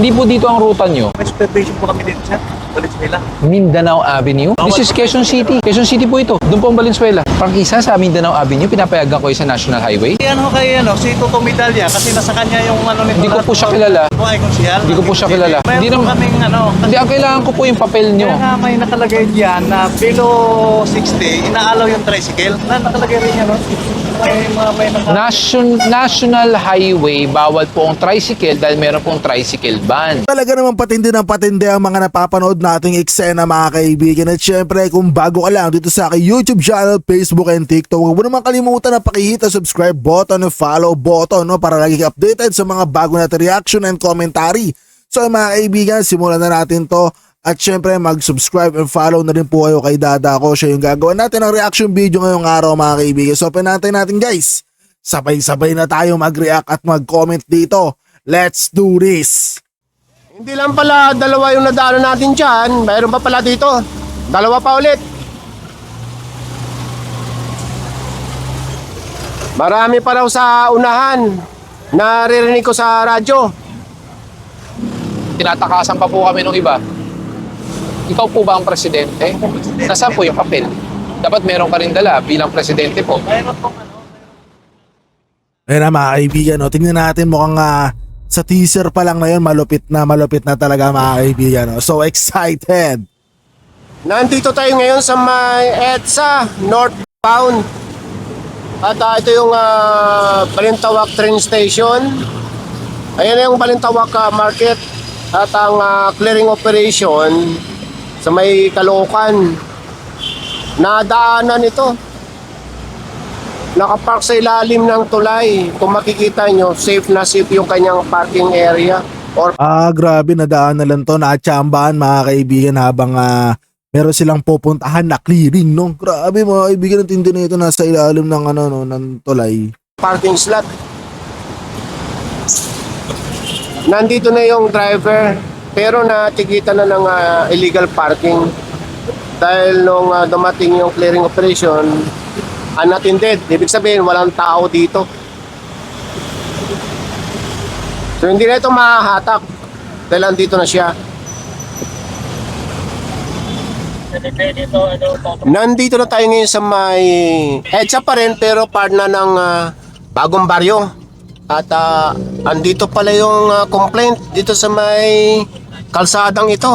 Hindi po dito ang ruta nyo. May supervision po kami dito, sir. Valenzuela. Mindanao Avenue? This is Quezon City. Quezon City po ito. Doon po ang Valenzuela. Prangkisa sa Mindanao Avenue, pinapayagan ko yung sa National Highway. Ano kay si Toto Medalla kasi nasa kanya yung nito. Hindi ko po siya kilala. Ay, konsihal. Hindi ko po siya kilala. Hindi Hindi naman kaming Hindi, ang kailangan ko po yung papel nyo. Kaya nga may nakalagay diyan na below 60, inaalaw yung tricycle. Nakalagay rin yan, no? May National Highway, bawal po ang tricycle dahil meron pong tricycle ban. Talaga naman patindi ng patindi ang mga napapanood nating eksena mga kaibigan. At syempre kung bago ka lang dito sa aking YouTube channel, Facebook and TikTok, huwag mo naman kalimutan na pakihit ang subscribe button and follow button, no, para lagi ka updated sa mga bago natin reaction and commentary. So mga kaibigan, simulan na natin to. At syempre mag-subscribe and follow na rin po kayo kay Dada ko. Siya yung gagawa natin ng reaction video ngayong araw mga kaibigan. So pinantay natin guys. Sabay-sabay na tayo mag-react at mag-comment dito. Let's do this! Hindi lang pala dalawa yung nadaanan natin dyan. Mayroon pa pala dito. Dalawa pa ulit. Marami pa raw sa unahan. Naririnig ko sa radyo. Tinatakasan pa po kami ng iba. Ikaw po ba ang presidente? Nasaan po yung papel? Dapat meron ka rin dala bilang presidente po. Ayun na mga kaibigan, no? Tingnan natin mukhang sa teaser pa lang na yun, malupit na talaga mga kaibigan. No? So excited! Nandito tayo ngayon sa may EDSA northbound. At ito yung Balintawak train station. Ayan na yung Balintawak market. At ang clearing operation sa may Caloocan. Nadaanan ito. Nakapark sa ilalim ng tulay. Kung makikita nyo, safe na safe yung kanyang parking area. Or Grabe, nadaan na lang to, natsambahan mga kaibigan habang meron silang pupuntahan na clearing, no? Grabe mga kaibigan, ang tindi na ito nasa ilalim ng ng tulay. parking slot. Nandito na yung driver pero natikita na ng illegal parking dahil nung dumating yung clearing operation, unattended. Ibig sabihin walang tao dito. So hindi na ito mahahatak dahil andito na siya. Nandito na tayo ngayon sa may EDSA pa rin pero part na ng Bagong Baryo. At andito pala yung complaint dito sa may kalsadang ito.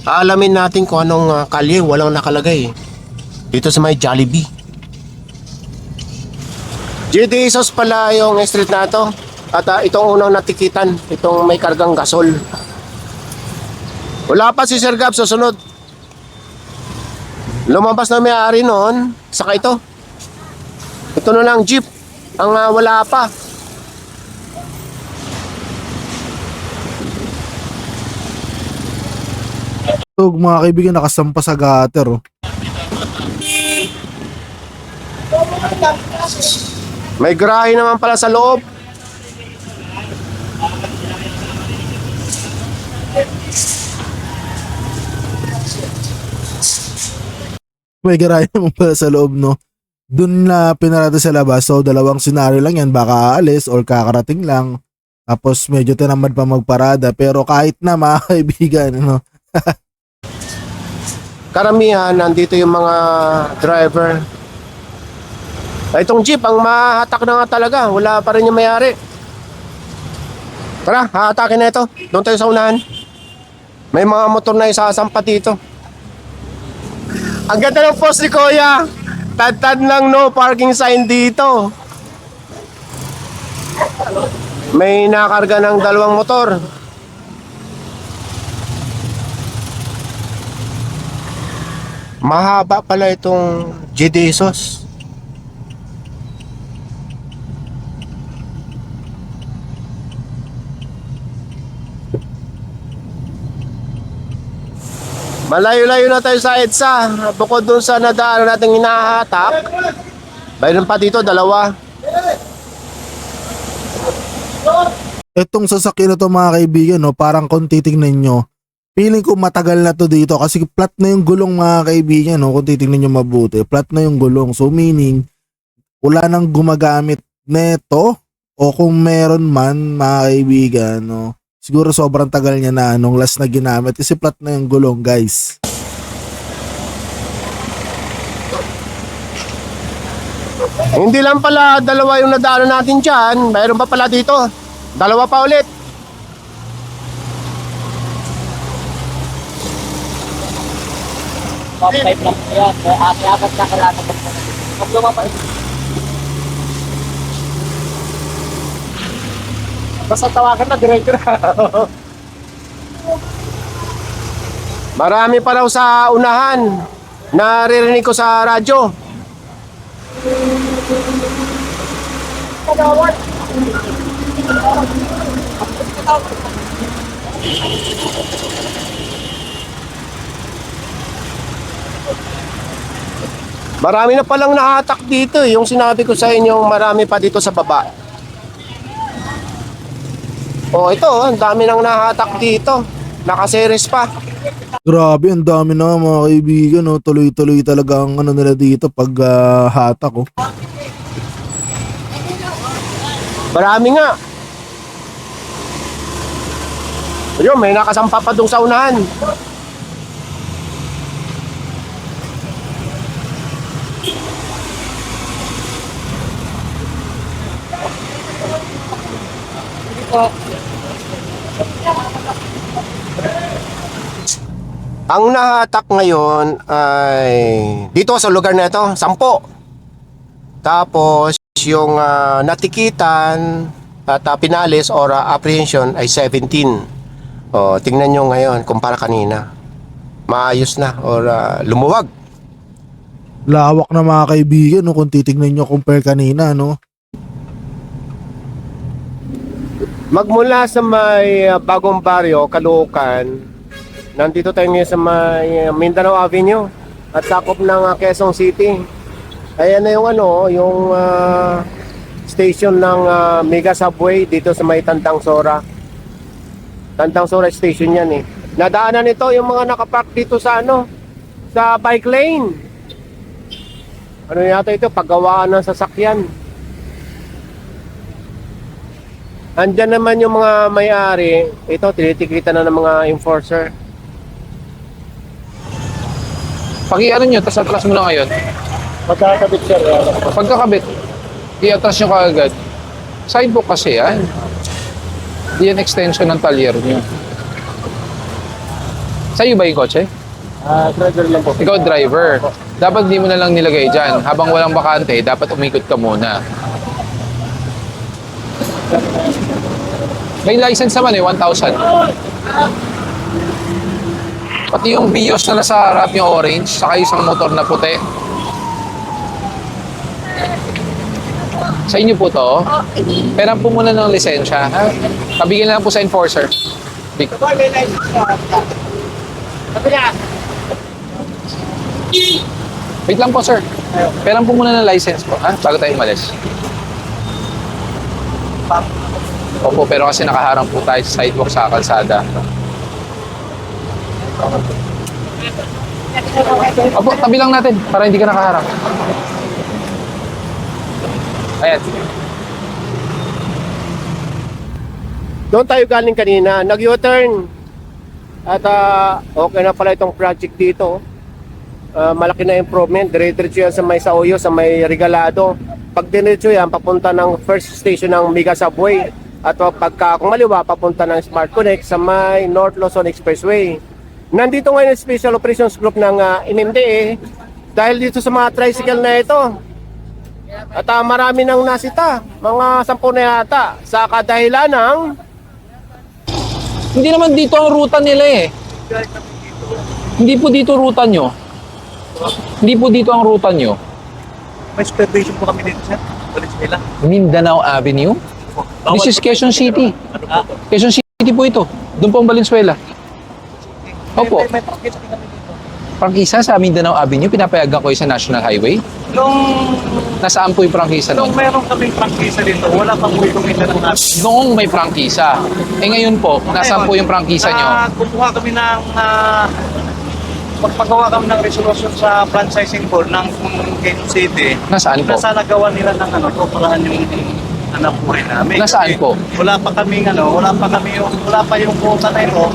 Aalamin natin kung anong kalye walang nakalagay. Dito sa may Jollibee. GD Isos pala yung street na ito. At itong unang natikitan, itong may kargang gasol. Wala pa si Sir Gab, susunod. Lumabas na may-ari noon, saka ito. Ito na lang jeep, ang wala pa. So mga kaibigan, nakasampa sa gutter. Oh. May garahe naman pala sa loob. May garahe naman pala sa loob, no? Doon na pinarada sa labas. So dalawang senaryo lang yan, baka aalis or kakarating lang. Tapos medyo tinamad pa magparada. Pero kahit na mga kaibigan, no? Karamihan, nandito yung mga driver. Itong jeep, ang mahatak na nga talaga. Wala pa rin yung may-ari. Tara, hahatakin na ito. Doon tayo sa unahan. May mga motor na isasampa dito. Ang ganda ng post ni Kuya. Tad-tad lang no parking sign dito. May nakarga ng dalawang motor. Mahaba pala itong GD Isos. Malayo-layo na tayo sa EDSA. Bukod dun sa nadaanan natin hinahatak, mayroon pa dito, dalawa. Etong sasakyan na to mga kaibigan, no? Parang kung titignan nyo, feeling ko matagal na to dito kasi flat na yung gulong mga kaibigan, no? Kung titignan nyo mabuti, flat na yung gulong. So meaning, wala nang gumagamit neto o kung meron man mga kaibigan, no? Siguro sobrang tagal niya na nung last na ginamit kasi flat na yung gulong guys. Hindi lang pala dalawa yung nadaanan natin dyan. Mayroon pa pala dito. Dalawa pa ulit. Pipe lang po yan. Apat na kalata po. Pag lumabas. Basta tawagan na, diretso na. Marami pa raw sa unahan. Naririnig ko sa radyo. Marami na palang nahatak dito. Yung sinabi ko sa inyo, marami pa dito sa baba. Oh, ito, ang dami nang nahatak dito. Nakaseries pa. Grabe, ang dami na mga kaibigan. No? Tuloy-tuloy talaga ang ano nila dito pag hatak. Oh. Marami nga. Ayun, may nakasampa pa doon sa unahan. Ang nahatak ngayon ay dito sa lugar na ito, 10. Tapos yung natikitan at pinalis or apprehension ay 17. O, tingnan nyo ngayon kumpara kanina. Maayos na or lumuwag. Lawak na mga kaibigan no? Kung titignan nyo compare kanina. No? Magmula sa may Bagong Baryo, Caloocan, nandito tayo ngayon sa may Mindanao Avenue at sakop ng Quezon City. Ayan na yung yung station ng Mega Subway dito sa may Tandang Sora. Tandang Sora station yan eh. Nadaanan ito yung mga nakapark dito sa sa bike lane. Ano yata ito? Paggawaan ng sasakyan. Andyan naman yung mga may-ari. Ito, tinitikitan na ng mga enforcer. Pag-i-ano nyo, tapos atras mo na ngayon. Magkakabit sir. Pagkakabit, i-atras nyo kaagad. Sidewalk kasi yan. Di yan extension ng talyer nyo. Sa'yo ba yung kotse? Driver lang po. Ikaw driver. Dapat di mo na lang nilagay dyan. Habang walang bakante, dapat umikot ka muna. May license naman 1,000. Pati yung Vios na nasa harap, yung orange, saka isang motor na puti. Sa inyo po to, peran po muna ng lisensya. Ha? Pabigyan na lang po sa enforcer. Wait lang po sir. Peran po muna ng license po, ha? Bago tayo umalis. Opo, pero kasi nakaharang po tayo sa sidewalk sa kalsada. Opo, tabi lang natin para hindi ka nakaharang. Ayan. Doon tayo galing kanina, nag-U-turn. At okay na pala itong project dito. Malaki na improvement. Dire-diretso yan sa may Sauyo, sa may Regalado. Pag diretso yan, papunta ng first station ng Mega Subway. At pagka kung maliwa, papunta ng Smart Connect sa may North Luzon Expressway. Nandito ngayon yung Special Operations Group ng MMDA dahil dito sa mga tricycle na ito. At marami nang nasita, mga 10 na yata, sa kadahilan ng Hindi naman dito ang ruta nila eh. Hindi po dito ruta nyo. Hindi po dito ang ruta nyo. May supervision po kami dito, sir. Police nila. Mindanao Avenue? This is Quezon City. Quezon City po ito. Doon po ang Valenzuela. Opo. May practice din kami dito. Prangkisa sa Mindanao Avenue, pinapayagan ko yung sa National Highway. Nung Nasaan po yung prangkisa Nung doon? meron kaming prangkisa dito, wala pang may kumita ng natin. Noong may prangkisa. Eh ngayon po, nasaan po yung prangkisa nyo? Kumuha kami ng magpagawa kami ng resolution sa franchising board ng Quezon City. Nasaan po? Nasa nagawa nila ng paraan yung Anak buhay namin. Nasaan Kasi po? Wala pa kami wala pa yung quota na ito.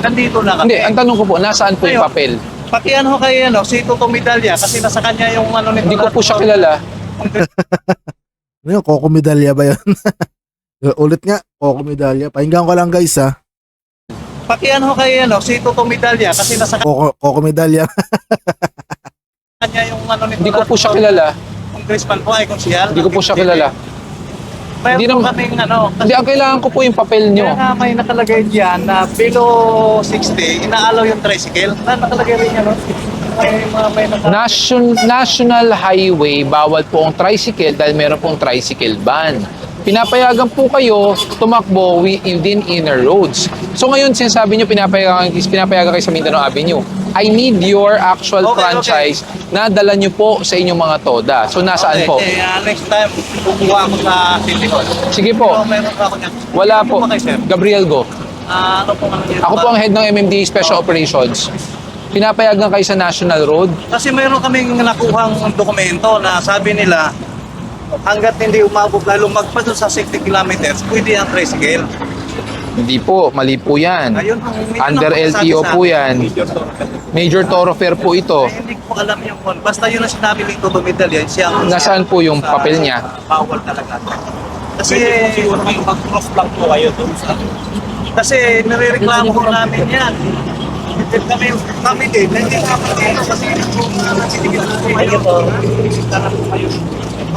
Nandito na kami. Hindi, ang tanong ko po, nasaan po yung Ayun. papel? Pakiano ho kayo si Toto Medalya kasi nasa kanya yung nito. Hindi ko po siya kilala. Ano yun, Coco Medalya ba yun? Ulit nga, Coco Medalya. Pakinggan ko lang guys ha. Pakiano ho kayo si Toto Medalya kasi nasa Coco Medalya. kanya yung nito. Hindi ko po siya kilala. Congressman po ay konsyal. Hindi ko po siya kilala. Mayroon Hindi po naman- kaming Hindi, ang kailangan ko po yung papel nyo. Kaya nga may nakalagay diyan na below 60, inaalaw yung tricycle. Nakalagay rin yan, no? May National Highway, bawal po ang tricycle dahil meron pong tricycle ban. Pinapayagan po kayo tumakbo within inner roads. So ngayon, sinasabi nyo, pinapayagan kayo sa Mindanao Avenue. I need your actual Okay, franchise na dala nyo po sa inyong mga toda. So nasaan po? Next time, kukuha ako sa City Hall. Sige po. So, meron ako niyan. Wala Ano po. ba kayo, sir? Gabriel Go. Ano po ano yan? Ako po ang head ng MMDA Special Operations. Pinapayagan kayo sa National Road. Kasi meron kaming nakuhang dokumento na sabi nila hanggat hindi umabot lalo magpas sa 60 kilometers, pwede ang tricycle. Hindi po, mali po yan. Ayun, Under LTO po yan. Major thoroughfare po ito. Ay, hindi ko alam yung kon. Basta yun ang sinabi ni Toto Medalya, siyang Nasaan po yung papel niya? bawal talaga. Kasi siguro may mag-cross lang po kayo doon sa kasi nirereklamo ko namin yan. Kami din, hindi kami dito kasi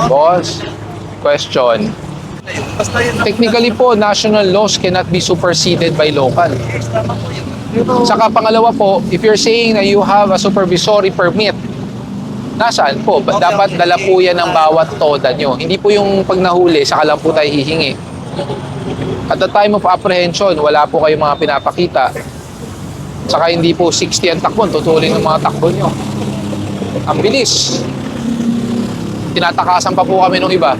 Boss, question. basta yun. Technically po, national laws cannot be superseded by local. Tama po yun. Saka pangalawa po, if you're saying na you have a supervisory permit, nasaan po? Dapat dala po yan ng bawat toda nyo. Hindi po yung pag nahuli, saka lang po tayo hihingi. At the time of apprehension, wala po kayong mga pinapakita. Saka hindi po 60 ang takbo, tutulin ng mga takbo nyo. Ang bilis. Tinatakasan pa po kami nung iba.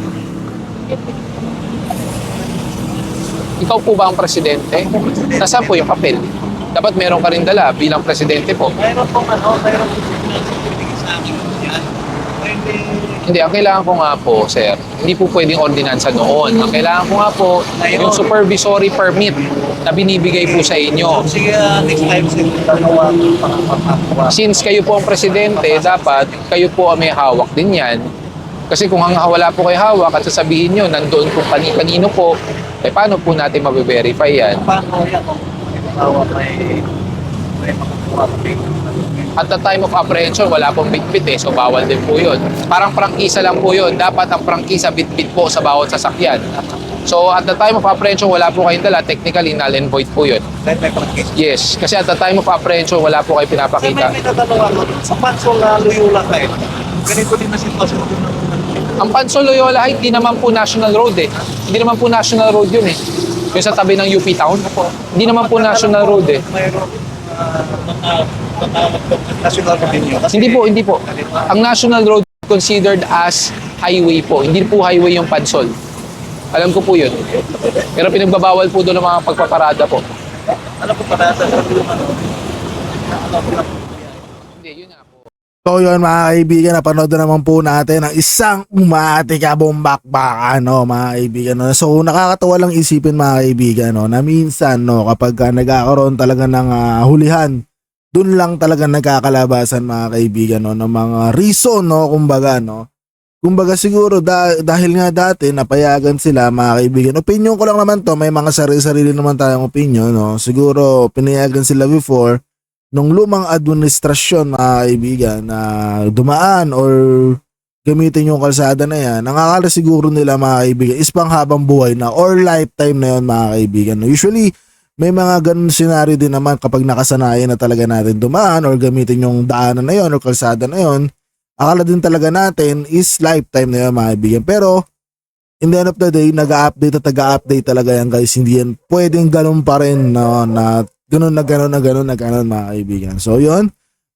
Ikaw po ba ang presidente? Nasaan po yung papel? Dapat meron ka rin dala bilang presidente po. Mayroon pong mayroon pong pinag sa akin yan. Pwede. Hindi, ang kailangan ko nga po, sir, hindi po pwedeng ordinansa noon. Ang kailangan ko nga po, yung supervisory permit na binibigay po sa inyo. Sige, next time siguro dalawa pang Since kayo po ang presidente, dapat kayo po ang may hawak din yan. Kasi kung wala po kayo hawak at sasabihin nyo, nandoon kung kanino po, eh paano po natin mabe-verify yan? paano yan kung tawa may makakuha kami. At the time of apprehension, wala pong bitbit eh, so bawal din po yun. Parang prangkisa lang po yun. Dapat ang prangkisa bitbit po sa bawat sasakyan. So at the time of apprehension, wala po kayong dala, technically null and void po yun. Kahit may practice. Yes, kasi at the time of apprehension, wala po kayo Kasi pinapakita. may natatanong ako, sa Pansol na Loyola kayo, ganito din na sitwasyon ko na. Ang Pansol Loyola Heights, hindi naman po national road eh. Hindi naman po national road yun eh. Yung sa tabi ng UP Town. Hindi naman po national road eh. Mayroon national road ninyo. Kasi Hindi po. Ang national road considered as highway po. Hindi po highway yung Pansol. Alam ko po yun. Pero pinagbabawal po doon ng mga pagpaparada po. ano po pala sa Hindi, yun nga po. So yun mga kaibigan, napanood na naman po natin ang isang umatikabong bakbakan, no, mga kaibigan. No? So nakakatawa lang isipin mga kaibigan, no, na minsan, no, kapag nagkakaroon talaga ng hulihan, dun lang talaga nagkakalabasan mga kaibigan, no, ng mga reason, no, kumbaga, no. Kumbaga siguro dahil nga dati napayagan sila mga kaibigan. Opinion ko lang naman to, may mga sarili-sarili naman tayong opinion, no. Siguro pinayagan sila before nung lumang administrasyon mga kaibigan na dumaan or gamitin yung kalsada na yan. Ang akala siguro nila mga kaibigan is panghabang buhay na or lifetime na yun mga kaibigan. No? Usually may mga ganun scenario din naman kapag nakasanayan na talaga natin dumaan or gamitin yung daanan na yun or kalsada na yun. Akala din talaga natin is lifetime na yun mga kaibigan. Pero in the end of the day, nag-update at nag-update talaga yan guys. Hindi yan pwedeng ganun pa rin, no, na ganun mga kaibigan. So yun.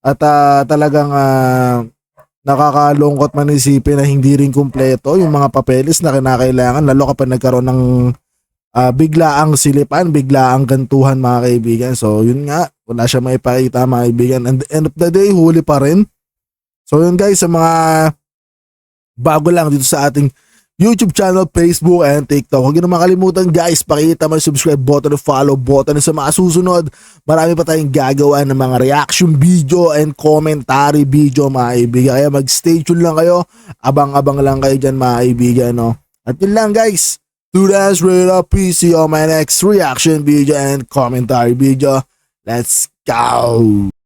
At talagang nakakalungkot man isipin na hindi rin kumpleto yung mga papeles na kinakailangan lalo kapag nagkaroon ng biglaang silipan, biglaang gantuhan mga kaibigan. So yun nga, wala siya maipakita mga kaibigan. And the end of the day, huli pa rin. So yun guys, sa mga bago lang dito sa ating YouTube channel, Facebook, and TikTok. Huwag niyo na makalimutan guys, pakita mo yung subscribe button, follow button sa mga susunod. Marami pa tayong gagawa ng mga reaction video and commentary video mga kaibigan. Kaya mag-stay tuned lang kayo. Abang-abang lang kayo dyan mga kaibigan. No? At yun lang guys. Today's Radar PC on my next reaction video and commentary video. Let's go!